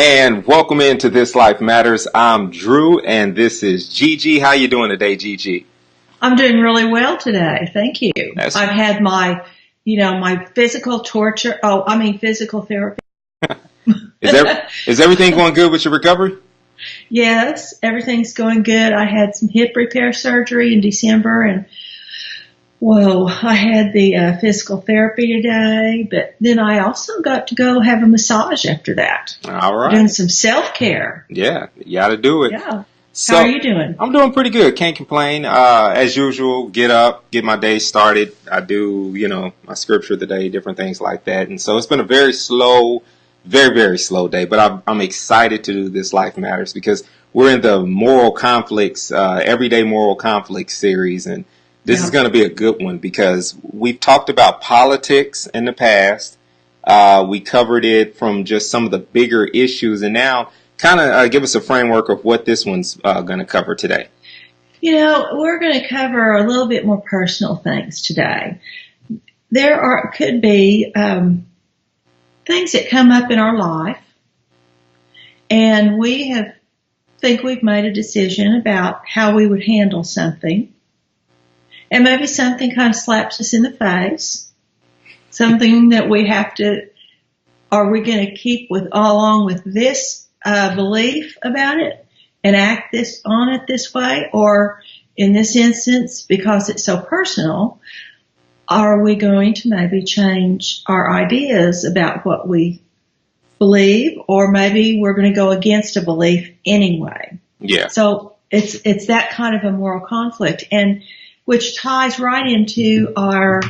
And welcome into This Life Matters. I'm Drew, and this is Gigi. How you doing today, Gigi? I'm doing really well today. Thank you. I've had my physical physical therapy. Is everything going good with your recovery? Yes, everything's going good. I had some hip repair surgery in December, and I had the physical therapy today, but then I also got to go have a massage after that. All right. Doing some self-care. Yeah, you got to do it. Yeah. So, how are you doing? I'm doing pretty good. Can't complain. As usual, get up, get my day started. I do, my scripture of the day, different things like that. And so it's been a very slow, very, very slow day, but I'm excited to do This Life Matters because we're in the moral conflicts, everyday moral conflicts series, and this is going to be a good one because we've talked about politics in the past. We covered it from just some of the bigger issues, and now kind of give us a framework of what this one's going to cover today. We're going to cover a little bit more personal things today. There could be things that come up in our life, and we think we've made a decision about how we would handle something. And maybe something kind of slaps us in the face, something that we have to, are we going to keep along with this belief about it and act on it this way? Or in this instance, because it's so personal, are we going to maybe change our ideas about what we believe? Or maybe we're going to go against a belief anyway. Yeah. So it's that kind of a moral conflict, and which ties right into our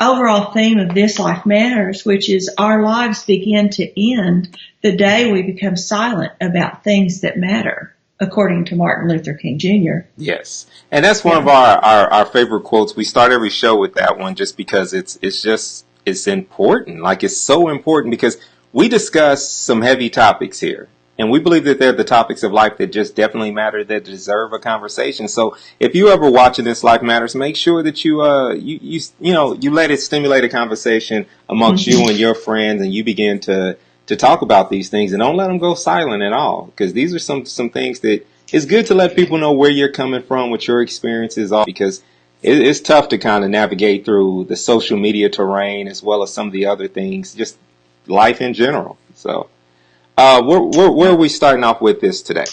overall theme of This Life Matters, which is our lives begin to end the day we become silent about things that matter, according to Martin Luther King Jr. Yes. And that's one of our favorite quotes. We start every show with that one just because it's important. Like, it's so important because we discuss some heavy topics here. And we believe that they're the topics of life that just definitely matter, that deserve a conversation. So if you ever watching This Life Matters, make sure that you let it stimulate a conversation amongst you and your friends, and you begin to talk about these things, and don't let them go silent at all, because these are some things that it's good to let people know where you're coming from, what your experiences are, because it's tough to kind of navigate through the social media terrain as well as some of the other things, just life in general. So. Where are we starting off with this today?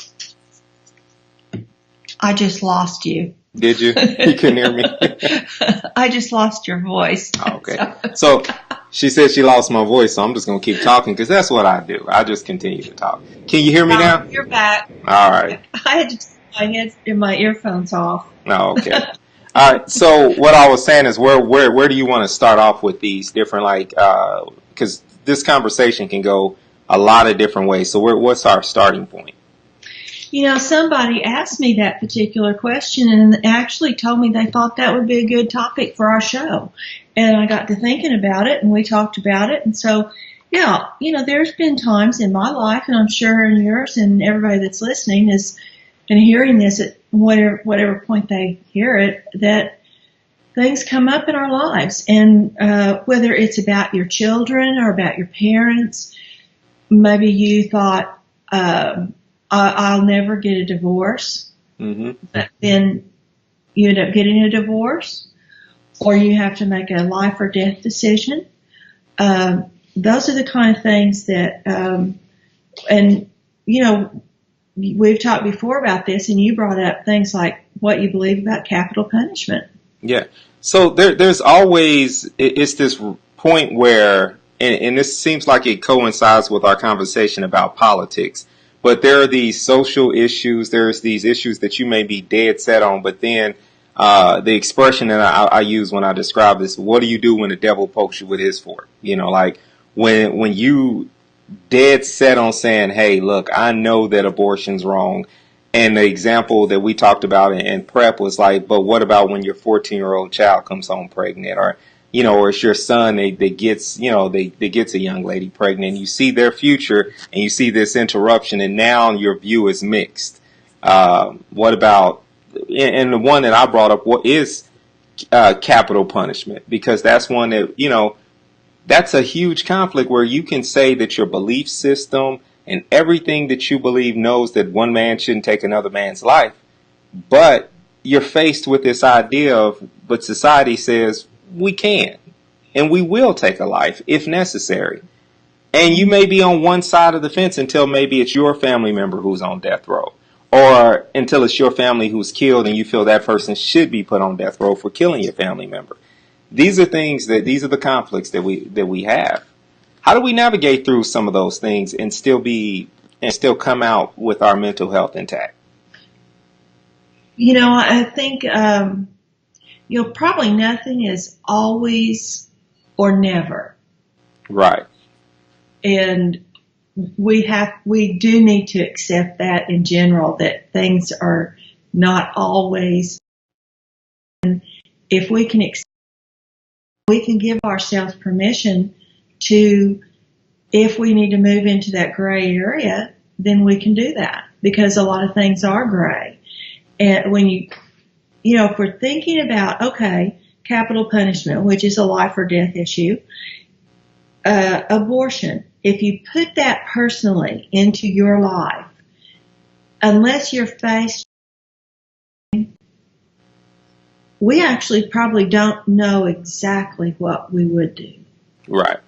I just lost you. Did you? You couldn't hear me? I just lost your voice. Okay. So she said she lost my voice, so I'm just going to keep talking because that's what I do. I just continue to talk. Can you hear me now? You're back. All right. I had to take my earphones off. Oh, okay. All right. So what I was saying is where do you want to start off with these different, because this conversation can go a lot of different ways. So what's our starting point? Somebody asked me that particular question and actually told me they thought that would be a good topic for our show. And I got to thinking about it, and we talked about it. And so, there's been times in my life, and I'm sure in yours and everybody that's listening and hearing this at whatever point they hear it, that things come up in our lives. And whether it's about your children or about your parents, maybe you thought, I'll never get a divorce, but then you end up getting a divorce, or you have to make a life or death decision. Those are the kind of things that, we've talked before about this, and you brought up things like what you believe about capital punishment. Yeah. So there's always, it's this point where, and this seems like it coincides with our conversation about politics, but there are these social issues, there's these issues that you may be dead set on, but then the expression that I use when I describe this, what do you do when the devil pokes you with his fork? Like when you dead set on saying, hey, look, I know that abortion's wrong. And the example that we talked about in prep was like, but what about when your 14-year-old child comes home pregnant, or it's your son that gets a young lady pregnant, and you see their future and you see this interruption, and now your view is mixed. What about, and the one that I brought up, what is capital punishment? Because that's one that, That's a huge conflict where you can say that your belief system and everything that you believe knows that one man shouldn't take another man's life, but you're faced with this idea of, but society says we can and we will take a life if necessary. And you may be on one side of the fence until maybe it's your family member who's on death row, or until it's your family who's killed and you feel that person should be put on death row for killing your family member. These are the conflicts that we have. How do we navigate through some of those things and still come out with our mental health intact? I think probably nothing is always or never. Right. And we do need to accept that in general, that things are not always. And if we can accept, we can give ourselves permission to, if we need to move into that gray area, then we can do that, because a lot of things are gray. And when if we're thinking about, okay, capital punishment, which is a life or death issue, abortion, if you put that personally into your life, unless you're faced, we actually probably don't know exactly what we would do. Right.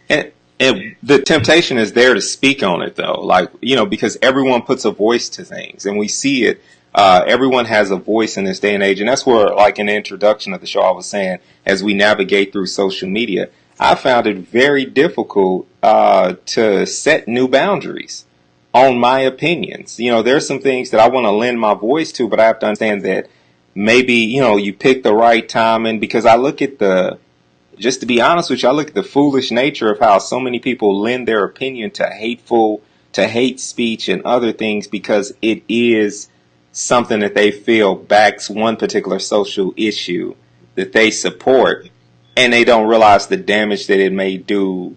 And the temptation is there to speak on it, though, because everyone puts a voice to things, and we see it. Everyone has a voice in this day and age, and that's where, like in the introduction of the show, I was saying, as we navigate through social media, I found it very difficult to set new boundaries on my opinions. There's some things that I want to lend my voice to, but I have to understand that maybe, you pick the right time. And because just to be honest with you, I look at the foolish nature of how so many people lend their opinion to hate speech and other things, because it is something that they feel backs one particular social issue that they support, and they don't realize the damage that it may do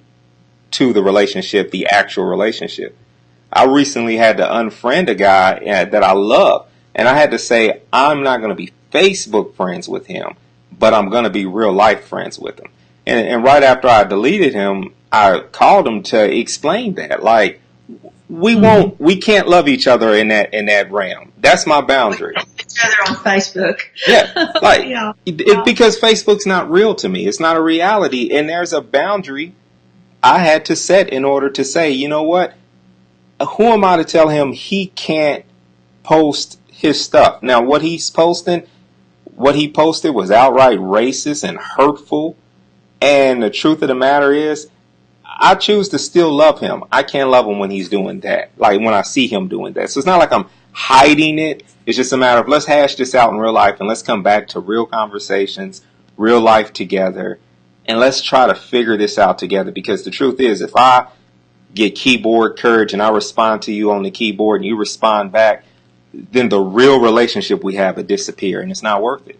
to the relationship, the actual relationship. I recently had to unfriend a guy that I love, and I had to say, I'm not going to be Facebook friends with him, but I'm going to be real life friends with him. And right after I deleted him, I called him to explain that. Like, we can't love each other in that realm. That's my boundary. Each other on Facebook. Yeah, because Facebook's not real to me. It's not a reality, and there's a boundary I had to set in order to say, you know what? Who am I to tell him he can't post his stuff? Now, what he posted was outright racist and hurtful. And the truth of the matter is, I choose to still love him. I can't love him when he's doing that, like when I see him doing that. So it's not like I'm hiding it. It's just a matter of, let's hash this out in real life and let's come back to real conversations, real life together, and let's try to figure this out together. Because the truth is, if I get keyboard courage and I respond to you on the keyboard and you respond back, then the real relationship we have would disappear, and it's not worth it.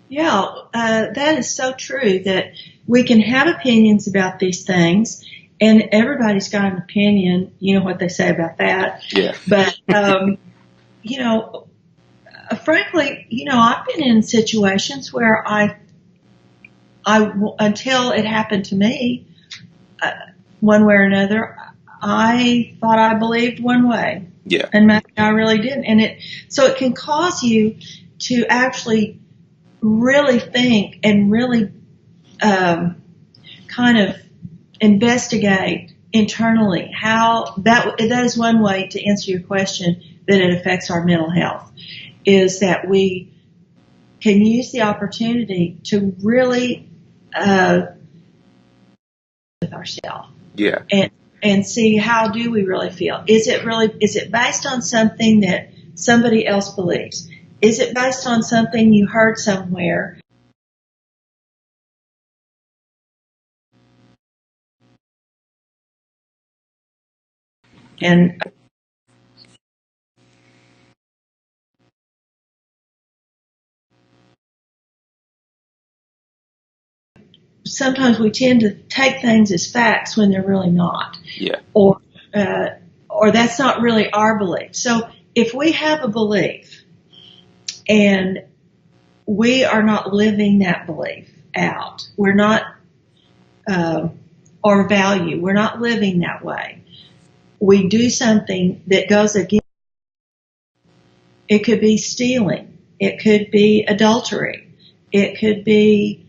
Yeah, that is so true, that we can have opinions about these things, and everybody's got an opinion. You know what they say about that. Yeah. But, frankly, I've been in situations where I until it happened to me, one way or another, I thought I believed one way. Yeah. And maybe I really didn't. And so it can cause you to actually really think and really kind of investigate internally how that is one way to answer your question, that it affects our mental health, is that we can use the opportunity to really with ourselves. Yeah. And see, how do we really feel? Is it based on something that somebody else believes? Is it based on something you heard somewhere? And sometimes we tend to take things as facts when they're really not. Yeah. Or that's not really our belief. So if we have a belief and we are not living that belief out, we're not or value. We're not living that way. We do something that goes against. It could be stealing. It could be adultery. It could be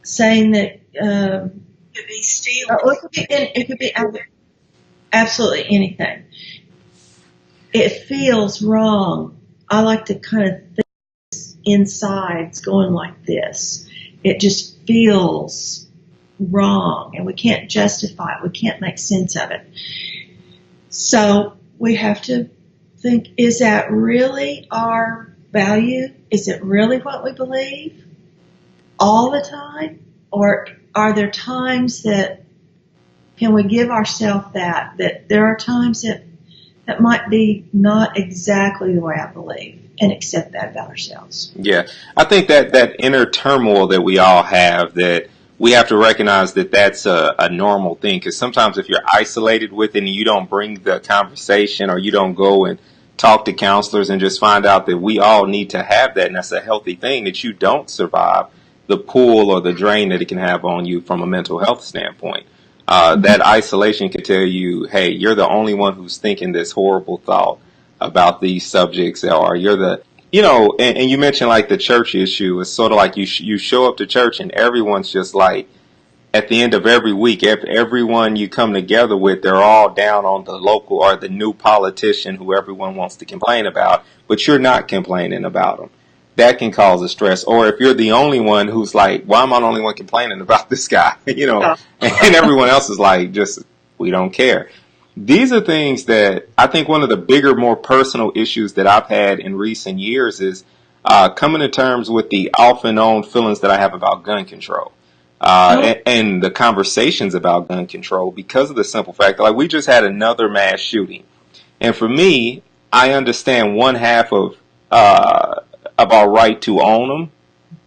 saying that. It could be stealing. It could be absolutely anything. It feels wrong. I like to kind of think inside's going like this. It just feels wrong, and we can't justify it. We can't make sense of it. So we have to think, is that really our value? Is it really what we believe all the time? Or are there times that can we give ourselves that there are times that might be not exactly the way I believe, and accept that about ourselves? Yeah, I think that inner turmoil that we all have, that we have to recognize that that's a normal thing. Because sometimes if you're isolated with it and you don't bring the conversation, or you don't go and talk to counselors and just find out that we all need to have that, and that's a healthy thing, that you don't survive the pull or the drain that it can have on you from a mental health standpoint. That isolation can tell you, hey, you're the only one who's thinking this horrible thought about these subjects, or you're the, and you mentioned like the church issue. It's sort of like you show up to church and everyone's just like, at the end of every week, everyone you come together with, they're all down on the local or the new politician who everyone wants to complain about, but you're not complaining about them. That can cause a stress. Or if you're the only one who's like, why am I the only one complaining about this guy? And everyone else is like, just, we don't care. These are things that I think one of the bigger, more personal issues that I've had in recent years is coming to terms with the off and on feelings that I have about gun control. And the conversations about gun control, because of the simple fact that, like, we just had another mass shooting. And for me, I understand one half of our right to own them,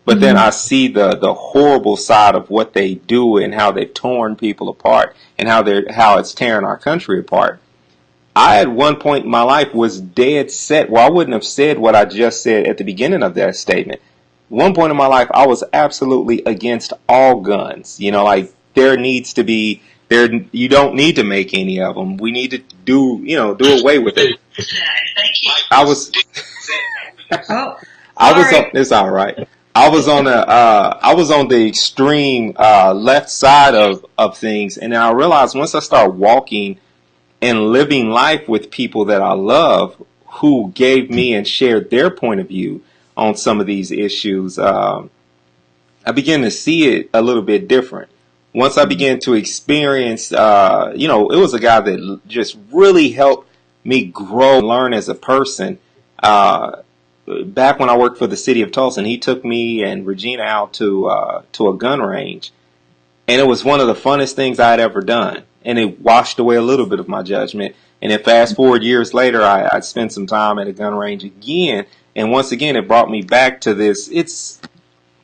but then I see the horrible side of what they do and how they've torn people apart and how it's tearing our country apart. I, at one point in my life, was dead set. Well, I wouldn't have said what I just said at the beginning of that statement. One point in my life, I was absolutely against all guns. Like, there needs to be, you don't need to make any of them. We need to do away with it. Thank you. It's all right. I was on the extreme left side of things, and I realized once I start walking and living life with people that I love, who gave me and shared their point of view on some of these issues, I began to see it a little bit different. Once I began to experience, it was a guy that just really helped me grow and learn as a person. Back when I worked for the city of Tulsa, and he took me and Regina out to a gun range, and it was one of the funnest things I had ever done. And it washed away a little bit of my judgment. And then fast forward years later, I spent some time at a gun range again, and once again it brought me back to this. It's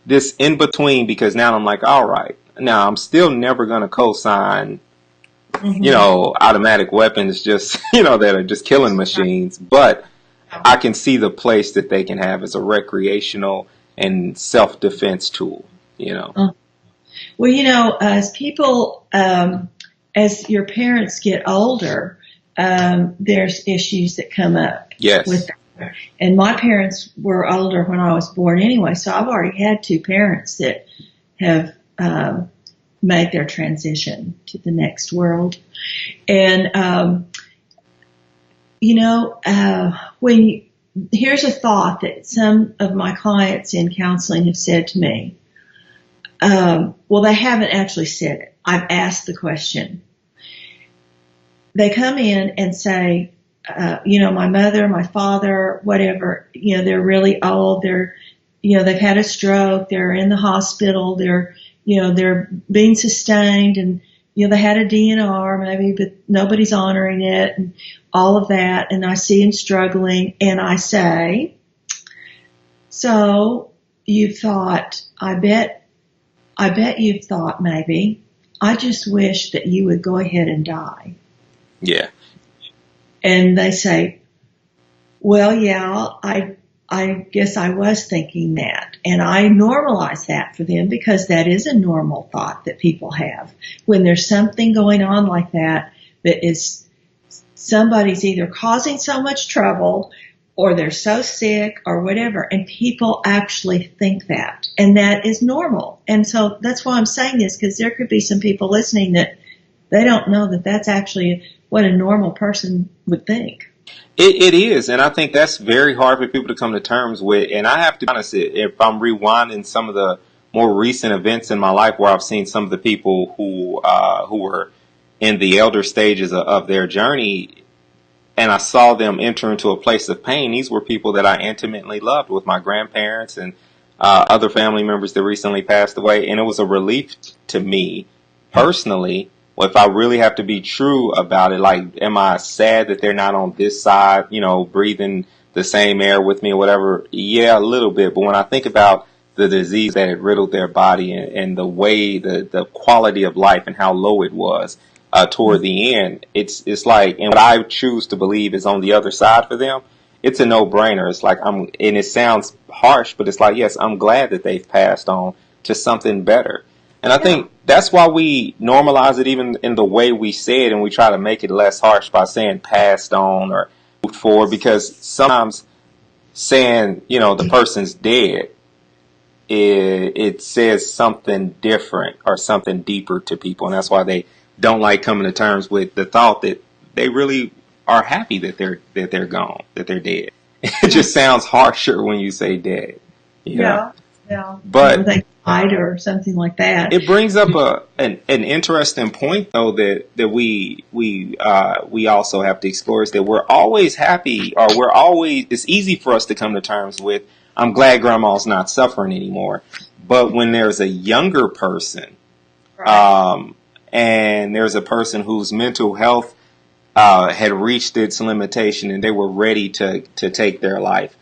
this in between, because now I'm like, all right, now I'm still never going to co-sign, automatic weapons, just that are just killing machines, but I can see the place that they can have as a recreational and self-defense tool, Well, as people, as your parents get older, there's issues that come up. Yes. With that. And my parents were older when I was born anyway, so I've already had two parents that have made their transition to the next world. And, here's a thought that some of my clients in counseling have said to me. Well, they haven't actually said it. I've asked the question. They come in and say, my mother, my father, whatever, they're really old. They've had a stroke. They're in the hospital. They're being sustained, and, they had a DNR maybe, but nobody's honoring it, and all of that. And I see them struggling, and I say, so you've thought, I bet you've thought maybe, I just wish that you would go ahead and die. Yeah. And they say, well, yeah, I guess I was thinking that. And I normalize that for them because that is a normal thought that people have. When there's something going on like that is somebody's either causing so much trouble or they're so sick or whatever, and people actually think that. And that is normal. And so that's why I'm saying this, because there could be some people listening that they don't know that that's actually what a normal person would think. It is, and I think that's very hard for people to come to terms with. And I have to be honest, if I'm rewinding some of the more recent events in my life where I've seen some of the people who were in the elder stages of their journey, and I saw them enter into a place of pain, these were people that I intimately loved, with my grandparents and other family members that recently passed away. And it was a relief to me personally. If I really have to be true about it, like, am I sad that they're not on this side, you know, breathing the same air with me or whatever? Yeah, a little bit. But when I think about the disease that had riddled their body and the way, the quality of life and how low it was toward the end, it's like, and what I choose to believe is on the other side for them, it's a no-brainer. It's like, and it sounds harsh, but it's like, yes, I'm glad that they've passed on to something better. And I think that's why we normalize it even in the way we say it, and we try to make it less harsh by saying passed on or moved forward, because sometimes saying, you know, the person's dead, it says something different or something deeper to people. And that's why they don't like coming to terms with the thought that they really are happy that they're gone, that they're dead. It just sounds harsher when you say dead. Yeah. But they died or something like that. It brings up an interesting point, though, that we also have to explore, is that we're always happy, or it's easy for us to come to terms with, I'm glad grandma's not suffering anymore. But when there's a younger person, right, and there's a person whose mental health had reached its limitation and they were ready to take their life,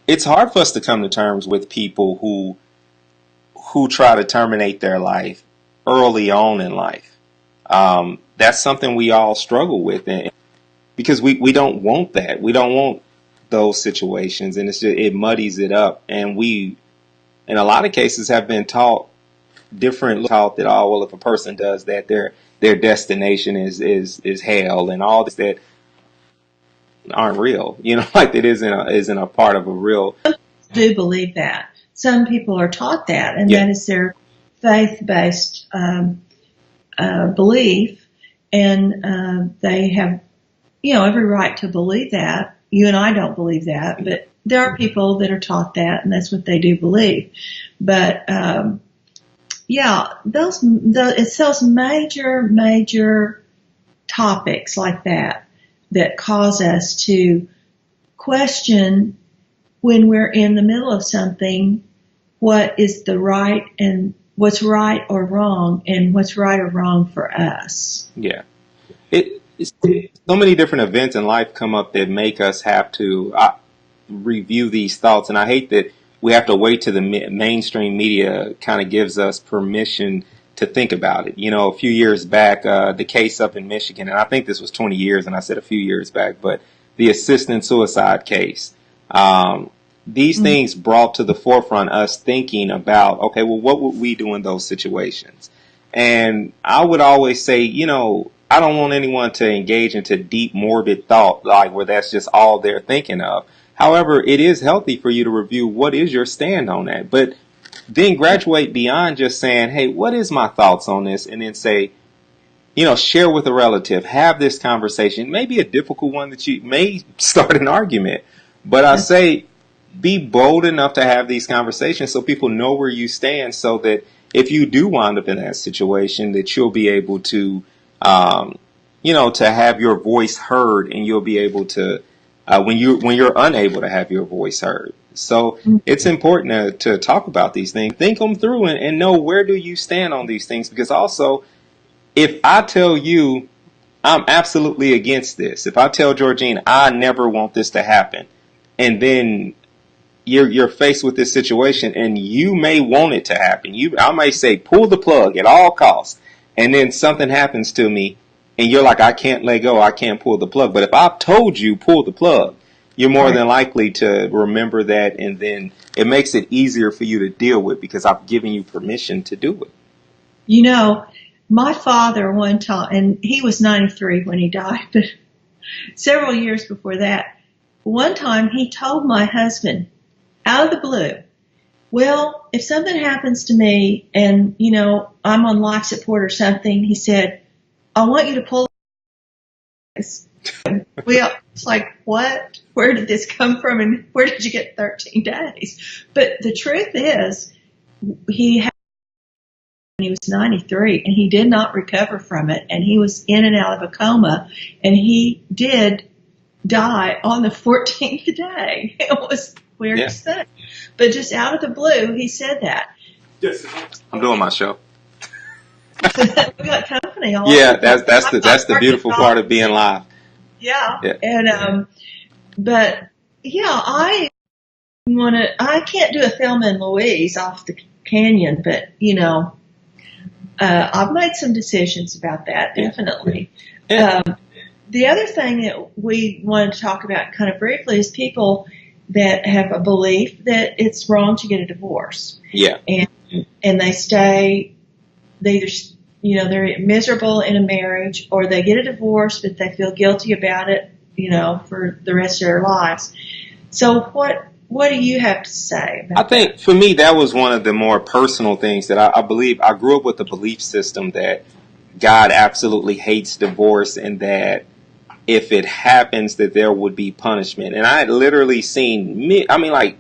it's hard for us to come to terms with people who try to terminate their life early on in life. That's something we all struggle with, because we don't want that. We don't want those situations, and it muddies it up. And we, in a lot of cases, have been taught that, oh, well, if a person does that, their destination is hell, and all this that aren't real. You know, like that isn't a part of a real. Some do believe that. Some people are taught that, and that is their faith-based belief, and they have, you know, every right to believe that. You and I don't believe that, but there are people that are taught that, and that's what they do believe. But it's those major topics like that cause us to question, when we're in the middle of something, what is the right and what's right or wrong, and what's right or wrong for us. Yeah. So many different events in life come up that make us have to review these thoughts. And I hate that we have to wait till the mainstream media kind of gives us permission to think about it. You know, a few years back, the case up in Michigan, and I think this was 20 years, and I said a few years back, but the assisted suicide case. These things brought to the forefront us thinking about, okay, well, what would we do in those situations? And I would always say, you know, I don't want anyone to engage into deep, morbid thought, like where that's just all they're thinking of. However, it is healthy for you to review what is your stand on that, but then graduate beyond just saying, hey, what is my thoughts on this? And then say, you know, share with a relative, have this conversation, maybe a difficult one that you may start an argument, but I say, be bold enough to have these conversations so people know where you stand, so that if you do wind up in that situation, that you'll be able to, you know, to have your voice heard, and you'll be able to, when you're unable to have your voice heard. So it's important to talk about these things, think them through, and know where do you stand on these things. Because also, if I tell you I'm absolutely against this, if I tell Georgine I never want this to happen, and then you're faced with this situation and you may want it to happen, I may say pull the plug at all costs, and then something happens to me and you're like, I can't let go, I can't pull the plug. But if I've told you pull the plug, you're more than likely to remember that, and then it makes it easier for you to deal with because I've given you permission to do it. You know, my father one time, and he was 93 when he died, but several years before that, one time he told my husband out of the blue, well, if something happens to me and, you know, I'm on life support or something, he said, I want you to pull this. It's like, what? Where did this come from? And where did you get 13 days? But the truth is, he had when he was 93 and he did not recover from it. And he was in and out of a coma, and he did die on the 14th day. It was weird to say, but just out of the blue, he said that. Yes, I'm doing my show. We got company all that's the beautiful part of being live. Yeah. And but yeah, I can't do a Thelma and Louise off the canyon, but you know, I've made some decisions about that, definitely. Yeah. The other thing that we wanted to talk about kind of briefly is people that have a belief that it's wrong to get a divorce. Yeah. And they stay, they either, you know, they're miserable in a marriage, or they get a divorce, but they feel guilty about it, you know, for the rest of their lives. So what do you have to say about I think for me, that was one of the more personal things that I believe. I grew up with a belief system that God absolutely hates divorce, and that if it happens, that there would be punishment. And I had literally seen, like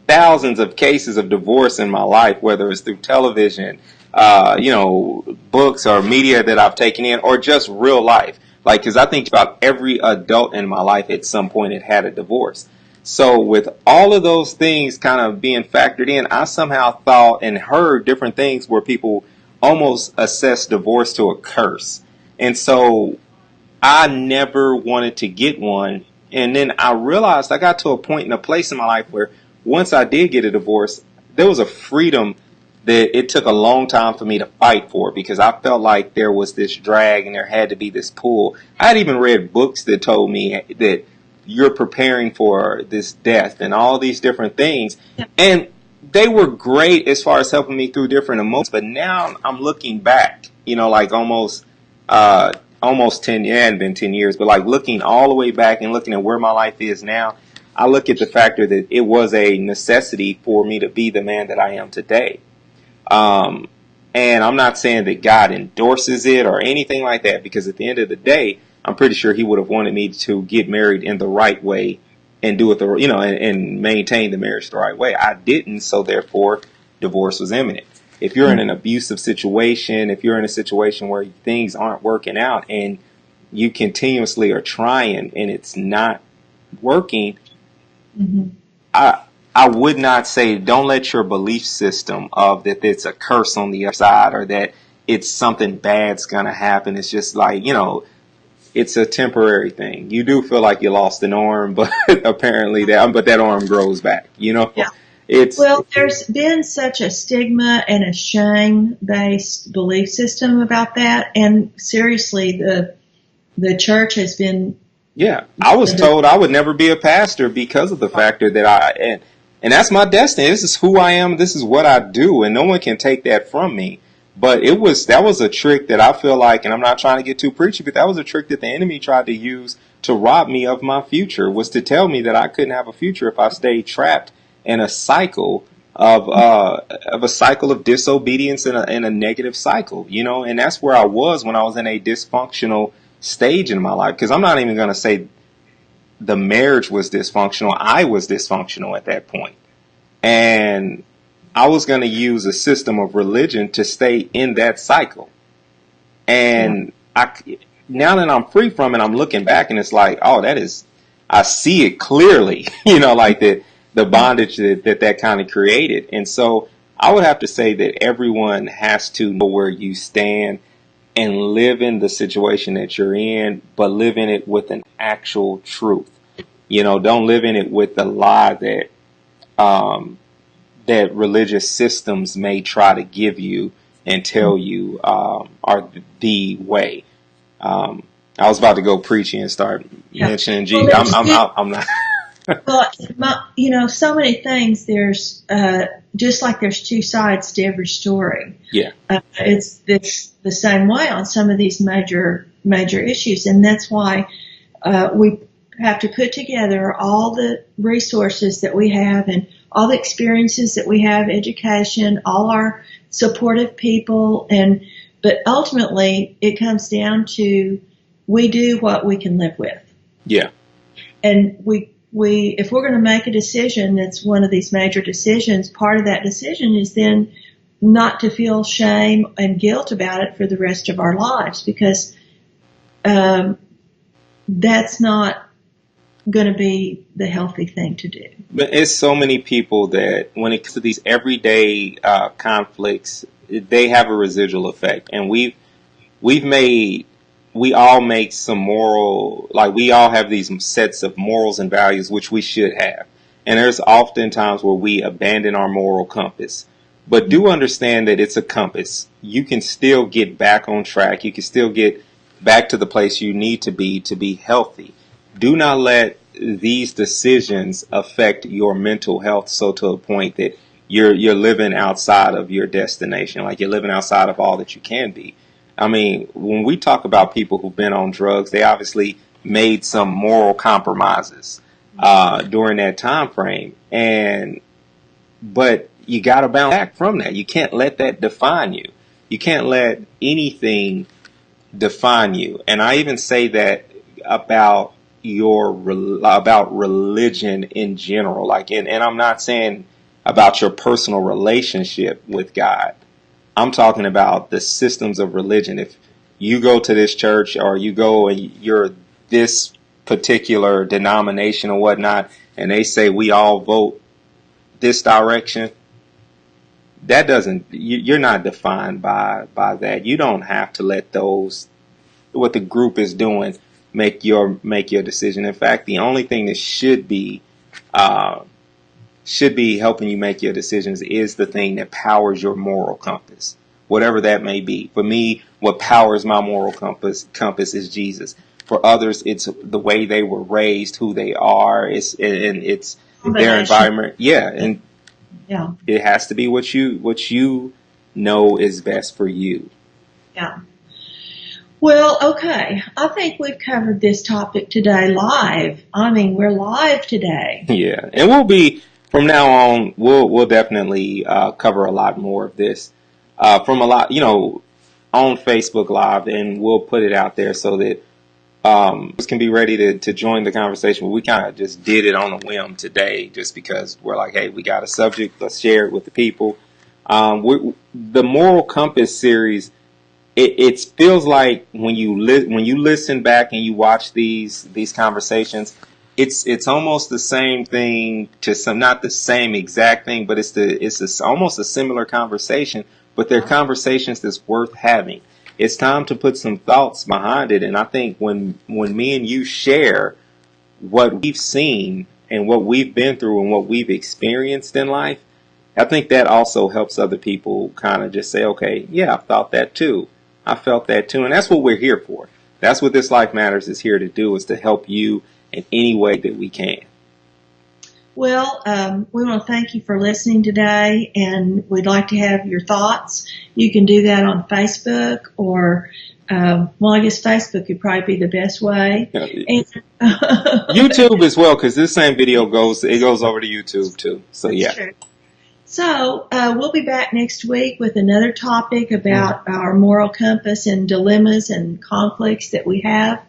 thousands of cases of divorce in my life, whether it's through television, books or media that I've taken in, or just real life. Like, because I think about every adult in my life at some point had had a divorce. So with all of those things kind of being factored in, I somehow thought and heard different things where people almost assess divorce to a curse. And so I never wanted to get one. And then I realized I got to a point in a place in my life where once I did get a divorce, there was a freedom that it took a long time for me to fight for, because I felt like there was this drag and there had to be this pull. I had even read books that told me that you're preparing for this death and all these different things. Yeah. And they were great as far as helping me through different emotions. But now I'm looking back, like almost 10, it hadn't been 10 years, but like looking all the way back and looking at where my life is now, I look at the factor that it was a necessity for me to be the man that I am today. And I'm not saying that God endorses it or anything like that, because at the end of the day, I'm pretty sure he would have wanted me to get married in the right way and do it and maintain the marriage the right way. I didn't, so therefore divorce was imminent. If you're in an abusive situation, if you're in a situation where things aren't working out and you continuously are trying and it's not working, I would not say don't let your belief system of that it's a curse on the other side or that it's something bad's going to happen. It's just like, it's a temporary thing. You do feel like you lost an arm, but apparently that arm grows back, Yeah. There's been such a stigma and a shame-based belief system about that, and seriously, the church has been. Yeah, I was told I would never be a pastor because of the factor that and that's my destiny. This is who I am. This is what I do, and no one can take that from me. But that was a trick that I feel like, and I'm not trying to get too preachy, but that was a trick that the enemy tried to use to rob me of my future, was to tell me that I couldn't have a future if I stayed trapped in a cycle of disobedience and a negative cycle, and that's where I was when I was in a dysfunctional stage in my life. Because I'm not even going to say the marriage was dysfunctional. I was dysfunctional at that point. And I was going to use a system of religion to stay in that cycle. And now that I'm free from it, I'm looking back and it's like, I see it clearly, like the bondage that kind of created. And so I would have to say that everyone has to know where you stand and live in the situation that you're in, but live in it with an actual truth. Don't live in it with the lie that religious systems may try to give you and tell you are the way. I was about to go preaching and start mentioning Jesus. I'm not. Well, so many things. There's just like there's two sides to every story. Yeah. It's the same way on some of these major issues, and that's why we have to put together all the resources that we have and all the experiences that we have, education, all our supportive people, but ultimately it comes down to we do what we can live with. Yeah. And if we're going to make a decision that's one of these major decisions, part of that decision is then not to feel shame and guilt about it for the rest of our lives, because that's not going to be the healthy thing to do. But it's so many people that when it comes to these everyday conflicts, they have a residual effect, and we all make some we all have these sets of morals and values which we should have, and there's often times where we abandon our moral compass. But do understand that it's a compass. You can still get back on track. You can still get back to the place you need to be healthy. Do not let these decisions affect your mental health so to a point that you're living outside of your destination, like you're living outside of all that you can be. I mean, when we talk about people who've been on drugs, they obviously made some moral compromises during that time frame, but you got to bounce back from that. You can't let that define you. You can't let anything define you. And I even say that about about religion in general. And I'm not saying about your personal relationship with God. I'm talking about the systems of religion. If you go to this church or you go and you're this particular denomination or whatnot, and they say we all vote this direction, that doesn't, you're not defined by that. You don't have to let what the group is doing make your decision. In fact, the only thing that should be helping you make your decisions is the thing that powers your moral compass, whatever that may be. For me, what powers my moral compass is Jesus. For others, it's the way they were raised, who they are, it's their environment. Yeah, and yeah, it has to be what you know is best for you. Yeah. Well, okay. I think we've covered this topic today live. I mean, we're live today. Yeah, and we'll be from now on. We'll definitely cover a lot more of this from a lot, on Facebook Live, and we'll put it out there so that can be ready to join the conversation. But we kind of just did it on a whim today, just because we're like, hey, we got a subject, let's share it with the people. The Moral Compass series. It feels like when you listen back and you watch these conversations, it's almost the same thing to some, not the same exact thing, but it's almost a similar conversation, but they're conversations that's worth having. It's time to put some thoughts behind it, and I think when me and you share what we've seen and what we've been through and what we've experienced in life, I think that also helps other people kind of just say, okay, yeah, I thought that too. I felt that too. And that's what we're here for. That's what This Life Matters is here to do, is to help you in any way that we can. Well, we want to thank you for listening today, and we'd like to have your thoughts. You can do that on Facebook or, I guess Facebook would probably be the best way. YouTube as well, because this same video goes over to YouTube too. So yeah. True. So we'll be back next week with another topic about our moral compass and dilemmas and conflicts that we have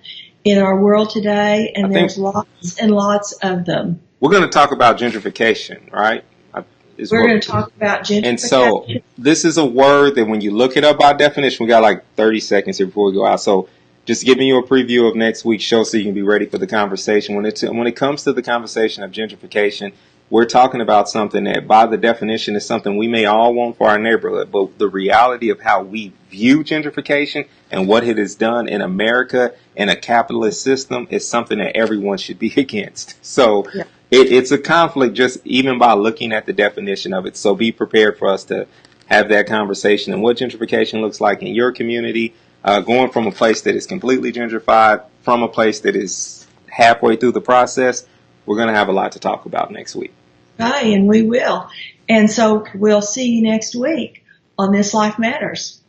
in our world today, and there's lots and lots of them. We're going to talk about gentrification, right? We're going to talk about gentrification. And so this is a word that when you look it up by definition, we got like 30 seconds here before we go out. So just giving you a preview of next week's show so you can be ready for the conversation. When it comes to the conversation of gentrification, we're talking about something that, by the definition, is something we may all want for our neighborhood, but the reality of how we view gentrification and what it has done in America in a capitalist system is something that everyone should be against. So it's a conflict just even by looking at the definition of it. So be prepared for us to have that conversation and what gentrification looks like in your community, going from a place that is completely gentrified from a place that is halfway through the process. we're going to have a lot to talk about next week. Right, and we will. And so we'll see you next week on This Life Matters.